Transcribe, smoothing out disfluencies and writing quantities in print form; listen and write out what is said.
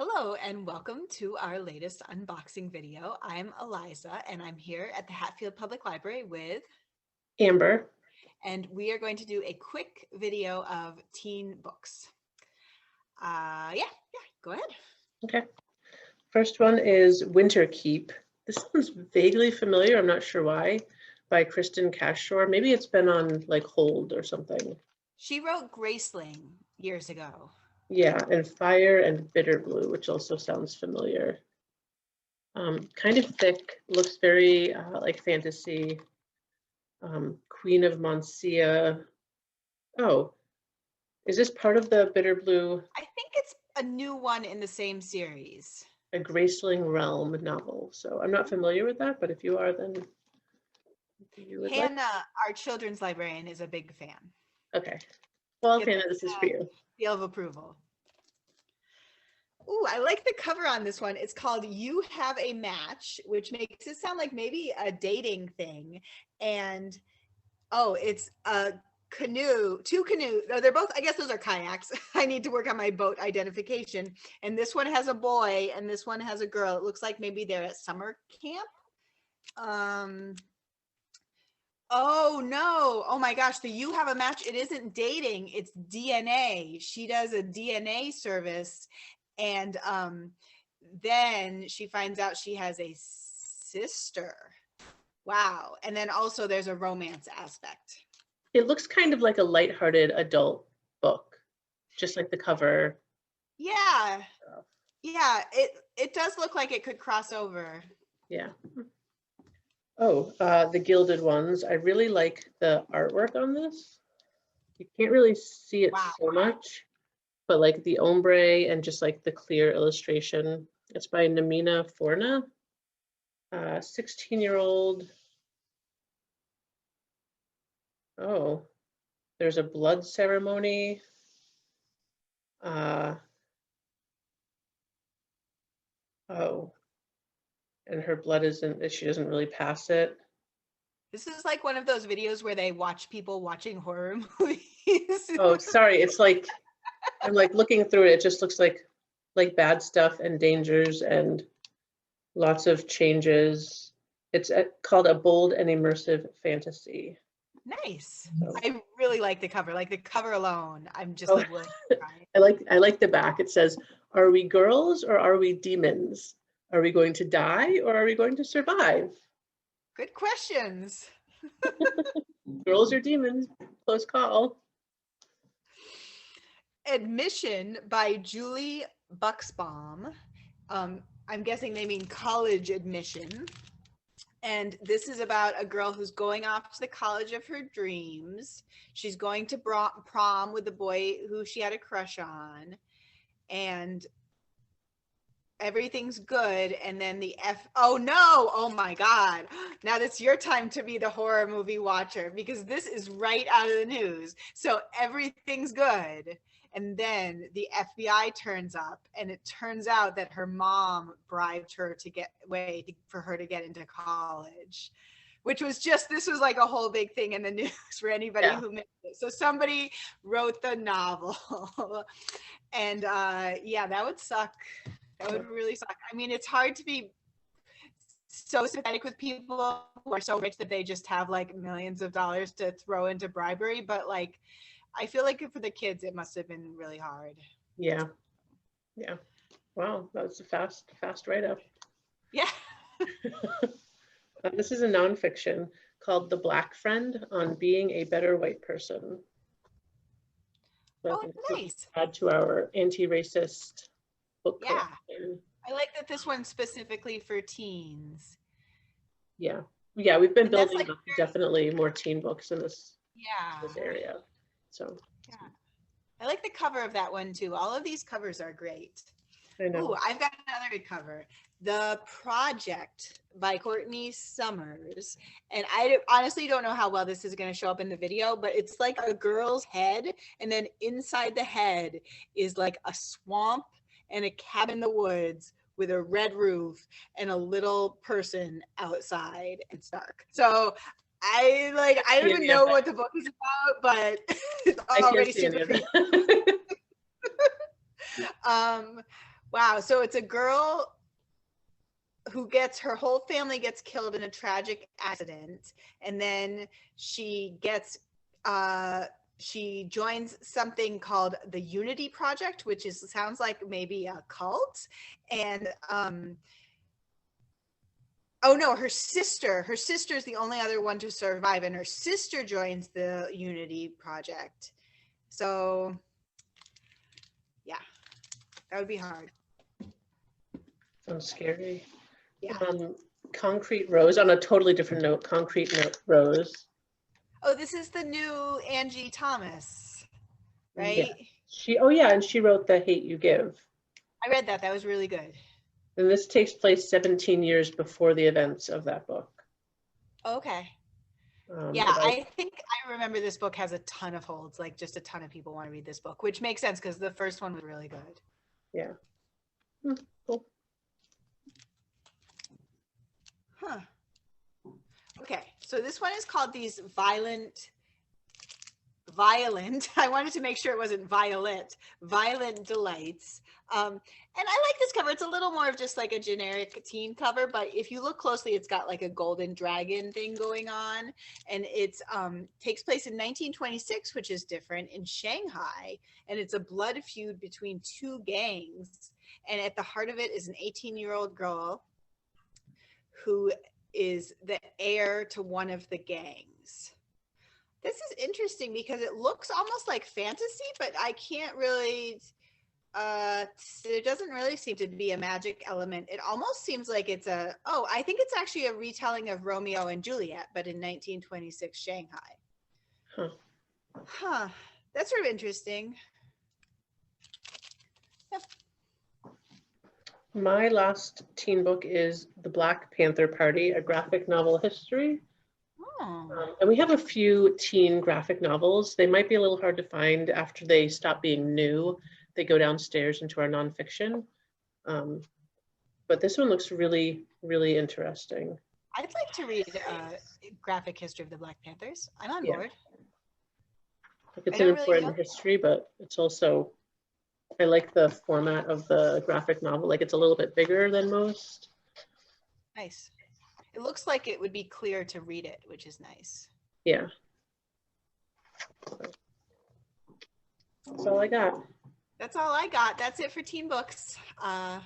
Hello and welcome to our latest unboxing video. I'm Eliza and I'm here at the Hatfield Public Library with Amber. and we are going to do a quick video of teen books. Yeah, go ahead. Okay. First one is Winterkeep. This one's vaguely familiar, I'm not sure why, by Kristin Cashore. Maybe it's been on like hold or something. She wrote Graceling years ago. Yeah, and Fire and Bitter Blue, which also sounds familiar. Kind of thick, looks very like fantasy. Queen of Moncia. Oh, is this part of the Bitter Blue? I think it's a new one in the same series. A Graceling Realm novel. So I'm not familiar with that, but if you are, then you would like. Hannah, our children's librarian, is a big fan. Okay. Well, Get Hannah, this is for you. Seal of approval. Ooh, I like the cover on this one. It's called You Have a Match, which makes it sound like maybe a dating thing. And oh, it's a canoe, two canoes. Oh, they're both, I guess those are kayaks. I need to work on my boat identification. And this one has a boy and this one has a girl. It looks like maybe they're at summer camp. Oh no. Oh my gosh. The You Have a Match. It isn't dating. It's DNA. She does a DNA service. And then she finds out she has a sister. Wow. And then also there's a romance aspect. It looks kind of like a lighthearted adult book, just like the cover. Yeah. Yeah, it does look like it could cross over. Yeah. Oh, the Gilded ones. I really like the artwork on this. You can't really see it so much, but like the ombre and just like the clear illustration. It's by Namina Forna, 16-year-old. Oh, there's a blood ceremony. Oh, and her blood isn't, she doesn't really pass it. This is like one of those videos where they watch people watching horror movies. Oh, sorry. It's like, I'm like looking through it. It just looks like bad stuff and dangers and lots of changes. It's called A Bold and Immersive Fantasy. Nice. So. I really like the cover. Like the cover alone, I'm just like, I like the back. It says, "Are we girls or are we demons? Are we going to die or are we going to survive?" Good questions. Girls or demons? Close call. Admission by Julie Buxbaum. I'm guessing they mean college admission. And this is about a girl who's going off to the college of her dreams. She's going to prom with the boy who she had a crush on. And everything's good. And then oh no, oh my God. Now it's your time to be the horror movie watcher because this is right out of the news. So everything's good. And then the FBI turns up and it turns out that her mom bribed her to get for her to get into college, which was this was like a whole big thing in the news for anybody who missed it. So somebody wrote the novel and yeah, that would suck. That would really suck. I mean, it's hard to be so sympathetic with people who are so rich that they just have like millions of dollars to throw into bribery, but like, I feel like for the kids, it must have been really hard. Yeah. Yeah. Wow. That was a fast write-up. Yeah. This is a nonfiction called The Black Friend on Being a Better White Person. So nice. Add to our anti-racist book collection. I like that this one's specifically for teens. Yeah. Yeah, we've been building like, definitely more teen books in this area. So yeah, I like the cover of that one too. All of these covers are great. I know. Ooh, I've got another good cover. The Project by Courtney Summers. And I honestly don't know how well this is going to show up in the video, but it's like a girl's head. And then inside the head is like a swamp and a cabin in the woods with a red roof and a little person outside. It's dark. So I don't even know what the book is about, but it's already super creepy. Wow. So it's a girl who gets, her whole family gets killed in a tragic accident, and then she gets she joins something called the Unity Project, which is, sounds like maybe a cult. And oh no, her sister is the only other one to survive, and her sister joins the Unity Project. So yeah, that would be hard. Sounds scary. Yeah. Concrete Rose, on a totally different note, Concrete Rose. Oh, this is the new Angie Thomas, right? Yeah. Oh yeah, and she wrote The Hate You Give. I read that. That was really good. And this takes place 17 years before the events of that book. Okay. Yeah, I think I remember this book has a ton of holds, like just a ton of people want to read this book, which makes sense because the first one was really good. Yeah. Cool. Huh. Okay, so this one is called These Violent, I wanted to make sure it wasn't Violent Delights. And I like this cover. It's a little more of just like a generic teen cover, but if you look closely, it's got like a golden dragon thing going on, and it's takes place in 1926, which is different, in Shanghai, and it's a blood feud between two gangs, and at the heart of it is an 18-year-old girl who is the heir to one of the gangs. This is interesting because it looks almost like fantasy, but I can't really, there doesn't really seem to be a magic element. It almost seems like it's I think it's actually a retelling of Romeo and Juliet, but in 1926 Shanghai. Huh. That's sort of interesting. Yep. My last teen book is The Black Panther Party, a graphic novel history. And we have a few teen graphic novels. They might be a little hard to find after they stop being new. They go downstairs into our nonfiction. But this one looks really, really interesting. I'd like to read graphic history of the Black Panthers. I'm on board. It's an important history, but it's also, I like the format of the graphic novel. Like, it's a little bit bigger than most. Nice. It looks like it would be clear to read it, which is nice. Yeah. That's all I got. That's all I got. That's it for teen books. Bye.